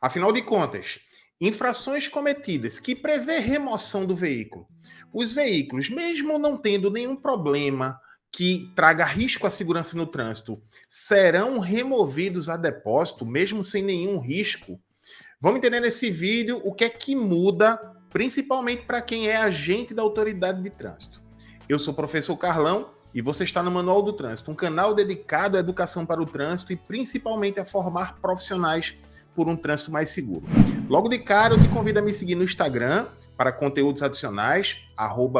Afinal de contas, infrações cometidas que prevê remoção do veículo. Os veículos, mesmo não tendo nenhum problema que traga risco à segurança no trânsito, serão removidos a depósito, mesmo sem nenhum risco. Vamos entender nesse vídeo o que é que muda, principalmente para quem é agente da autoridade de trânsito. Eu sou o professor Carlão e você está no Manual do Trânsito, um canal dedicado à educação para o trânsito e principalmente a formar profissionais por um trânsito mais seguro. Logo de cara, eu te convido a me seguir no Instagram para conteúdos adicionais,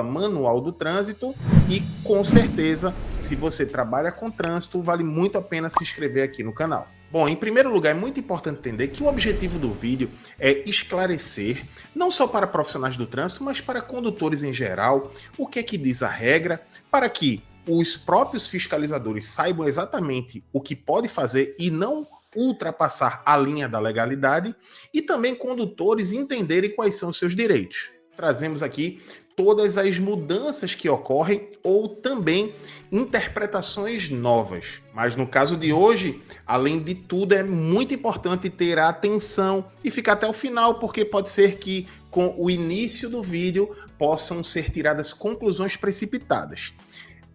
@Manual do Trânsito, e com certeza, se você trabalha com trânsito, vale muito a pena se inscrever aqui no canal. Bom, em primeiro lugar, é muito importante entender que o objetivo do vídeo é esclarecer, não só para profissionais do trânsito, mas para condutores em geral, o que é que diz a regra, para que os próprios fiscalizadores saibam exatamente o que pode fazer e não ultrapassar a linha da legalidade, e também condutores entenderem quais são os seus direitos. Trazemos aqui todas as mudanças que ocorrem ou também interpretações novas. Mas no caso de hoje, além de tudo, é muito importante ter a atenção e ficar até o final, porque pode ser que com o início do vídeo possam ser tiradas conclusões precipitadas.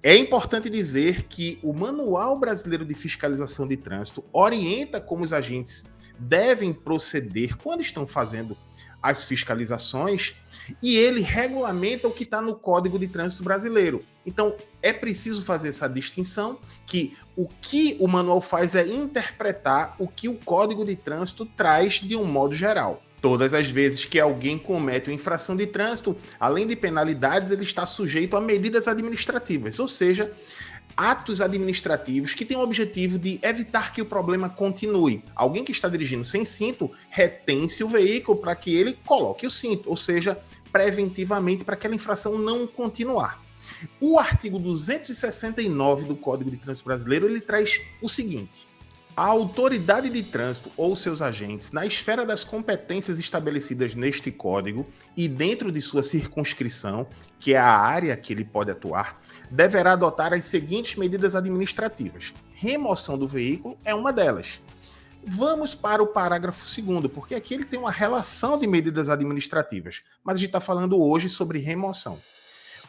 É importante dizer que o Manual Brasileiro de Fiscalização de Trânsito orienta como os agentes devem proceder quando estão fazendo as fiscalizações, e ele regulamenta o que está no Código de Trânsito Brasileiro. Então, é preciso fazer essa distinção, que o que o manual faz é interpretar o que o Código de Trânsito traz de um modo geral. Todas as vezes que alguém comete uma infração de trânsito, além de penalidades, ele está sujeito a medidas administrativas, ou seja, atos administrativos que têm o objetivo de evitar que o problema continue. Alguém que está dirigindo sem cinto retém-se o veículo para que ele coloque o cinto, ou seja, preventivamente para aquela infração não continuar. O artigo 269 do Código de Trânsito Brasileiro, ele traz o seguinte: a autoridade de trânsito ou seus agentes, na esfera das competências estabelecidas neste código e dentro de sua circunscrição, que é a área que ele pode atuar, deverá adotar as seguintes medidas administrativas. Remoção do veículo é uma delas. Vamos para o parágrafo 2º, porque aqui ele tem uma relação de medidas administrativas, mas a gente está falando hoje sobre remoção.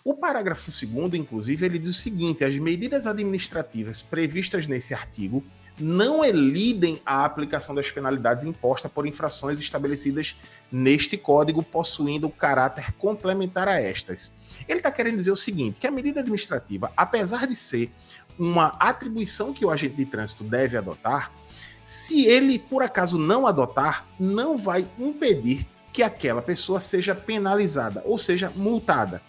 O parágrafo 2º, inclusive, ele diz o seguinte: as medidas administrativas previstas nesse artigo não elidem a aplicação das penalidades impostas por infrações estabelecidas neste código, possuindo caráter complementar a estas. Ele está querendo dizer o seguinte, que a medida administrativa, apesar de ser uma atribuição que o agente de trânsito deve adotar, se ele, por acaso, não adotar, não vai impedir que aquela pessoa seja penalizada, ou seja, multada.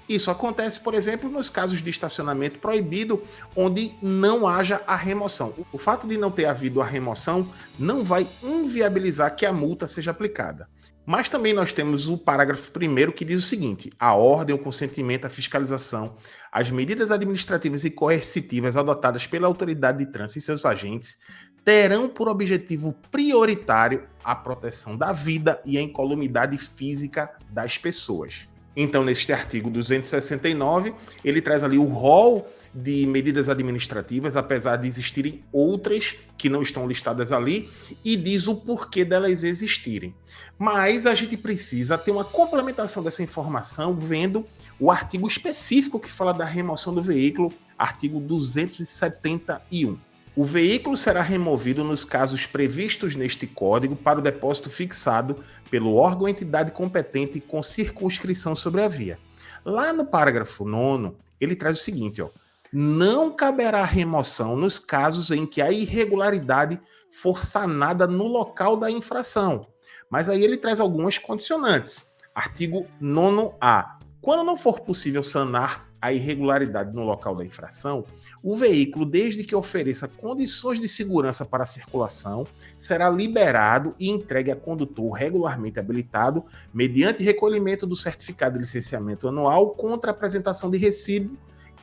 Isso acontece, por exemplo, nos casos de estacionamento proibido, onde não haja a remoção. O fato de não ter havido a remoção não vai inviabilizar que a multa seja aplicada. Mas também nós temos o parágrafo 1º que diz o seguinte: a ordem, o consentimento, a fiscalização, as medidas administrativas e coercitivas adotadas pela autoridade de trânsito e seus agentes terão por objetivo prioritário a proteção da vida e a incolumidade física das pessoas. Então, neste artigo 269, ele traz ali o rol de medidas administrativas, apesar de existirem outras que não estão listadas ali, e diz o porquê delas existirem. Mas a gente precisa ter uma complementação dessa informação vendo o artigo específico que fala da remoção do veículo, artigo 271. O veículo será removido nos casos previstos neste código para o depósito fixado pelo órgão ou entidade competente com circunscrição sobre a via. Lá no parágrafo 9º, ele traz o seguinte: não caberá remoção nos casos em que a irregularidade for sanada no local da infração. Mas aí ele traz algumas condicionantes. Artigo 9º. Quando não for possível sanar a irregularidade no local da infração, o veículo, desde que ofereça condições de segurança para a circulação, será liberado e entregue a condutor regularmente habilitado, mediante recolhimento do certificado de licenciamento anual contra apresentação de recibo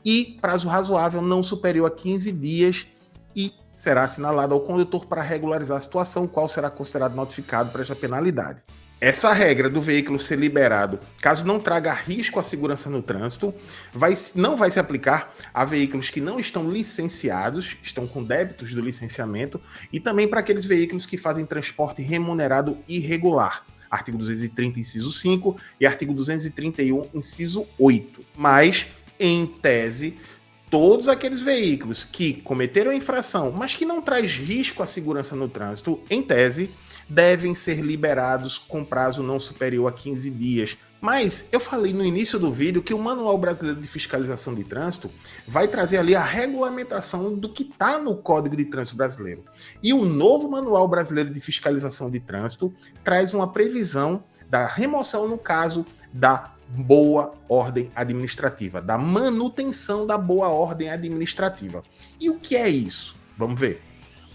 e prazo razoável não superior a 15 dias, e será assinalado ao condutor para regularizar a situação, o qual será considerado notificado para esta penalidade. Essa regra do veículo ser liberado, caso não traga risco à segurança no trânsito, não vai se aplicar a veículos que não estão licenciados, estão com débitos do licenciamento, e também para aqueles veículos que fazem transporte remunerado irregular. Artigo 230, inciso 5 e artigo 231, inciso 8. Mas, em tese, todos aqueles veículos que cometeram a infração, mas que não traz risco à segurança no trânsito, em tese, devem ser liberados com prazo não superior a 15 dias. Mas eu falei no início do vídeo que o Manual Brasileiro de Fiscalização de Trânsito vai trazer ali a regulamentação do que está no Código de Trânsito Brasileiro. E o novo Manual Brasileiro de Fiscalização de Trânsito traz uma previsão da remoção, no caso, da boa ordem administrativa, da manutenção da boa ordem administrativa. E o que é isso? Vamos ver.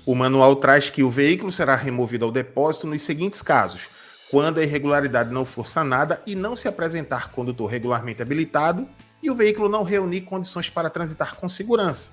O manual traz que o veículo será removido ao depósito nos seguintes casos: quando a irregularidade não for sanada e não se apresentar condutor regularmente habilitado e o veículo não reunir condições para transitar com segurança,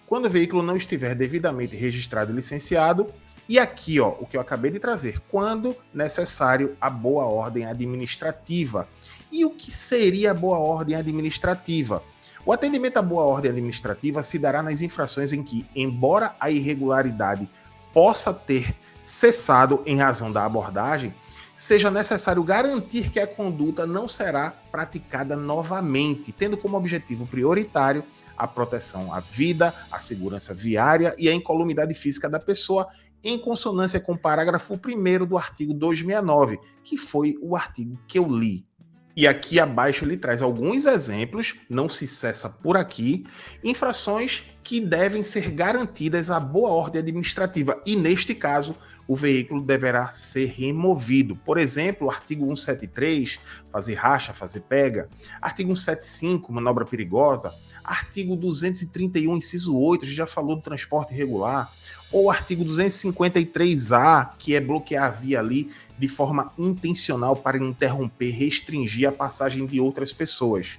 quando o veículo não estiver devidamente registrado e licenciado, e aqui, o que eu acabei de trazer, quando necessário a boa ordem administrativa. E o que seria a boa ordem administrativa? O atendimento à boa ordem administrativa se dará nas infrações em que, embora a irregularidade possa ter cessado em razão da abordagem, seja necessário garantir que a conduta não será praticada novamente, tendo como objetivo prioritário a proteção à vida, à segurança viária e à incolumidade física da pessoa, em consonância com o parágrafo 1º do artigo 269, que foi o artigo que eu li. E aqui abaixo ele traz alguns exemplos, não se cessa por aqui, infrações que devem ser garantidas à boa ordem administrativa. E neste caso, o veículo deverá ser removido. Por exemplo, o artigo 173, fazer racha, fazer pega. Artigo 175, manobra perigosa. Artigo 231, inciso 8, a gente já falou do transporte irregular. Ou o artigo 253A, que é bloquear a via ali de forma intencional para interromper, restringir a passagem de outras pessoas.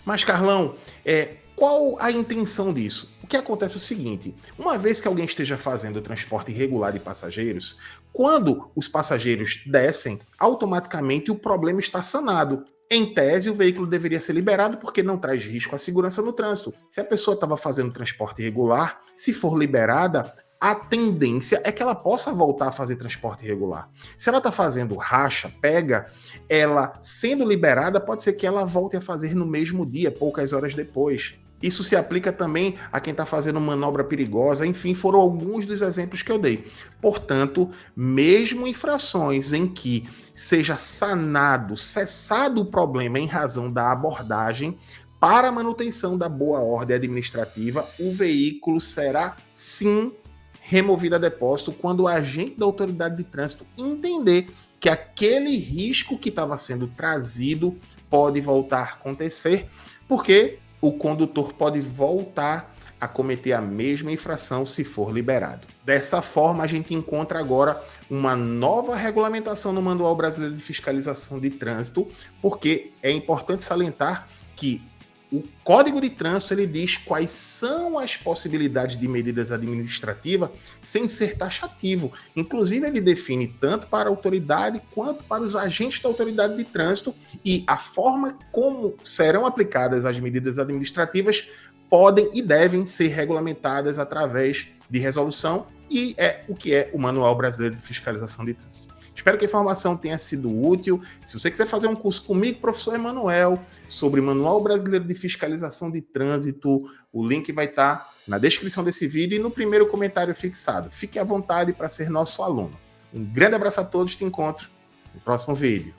Mas, Carlão, qual a intenção disso? O que acontece é o seguinte: uma vez que alguém esteja fazendo transporte irregular de passageiros, quando os passageiros descem, automaticamente o problema está sanado. Em tese, o veículo deveria ser liberado porque não traz risco à segurança no trânsito. Se a pessoa estava fazendo transporte irregular, se for liberada, a tendência é que ela possa voltar a fazer transporte irregular. Se ela está fazendo racha, pega, ela sendo liberada, pode ser que ela volte a fazer no mesmo dia, poucas horas depois. Isso se aplica também a quem está fazendo manobra perigosa, enfim, foram alguns dos exemplos que eu dei. Portanto, mesmo infrações em que seja cessado o problema em razão da abordagem, para a manutenção da boa ordem administrativa, o veículo será, sim, removido a depósito quando o agente da autoridade de trânsito entender que aquele risco que estava sendo trazido pode voltar a acontecer, porque o condutor pode voltar a cometer a mesma infração se for liberado. Dessa forma, a gente encontra agora uma nova regulamentação no Manual Brasileiro de Fiscalização de Trânsito, porque é importante salientar que o Código de Trânsito ele diz quais são as possibilidades de medidas administrativas sem ser taxativo. Inclusive, ele define tanto para a autoridade quanto para os agentes da autoridade de trânsito, e a forma como serão aplicadas as medidas administrativas podem e devem ser regulamentadas através de resolução, e é o que é o Manual Brasileiro de Fiscalização de Trânsito. Espero que a informação tenha sido útil. Se você quiser fazer um curso comigo, professor Emanuel, sobre Manual Brasileiro de Fiscalização de Trânsito, o link vai estar na descrição desse vídeo e no primeiro comentário fixado. Fique à vontade para ser nosso aluno. Um grande abraço a todos, te encontro no próximo vídeo.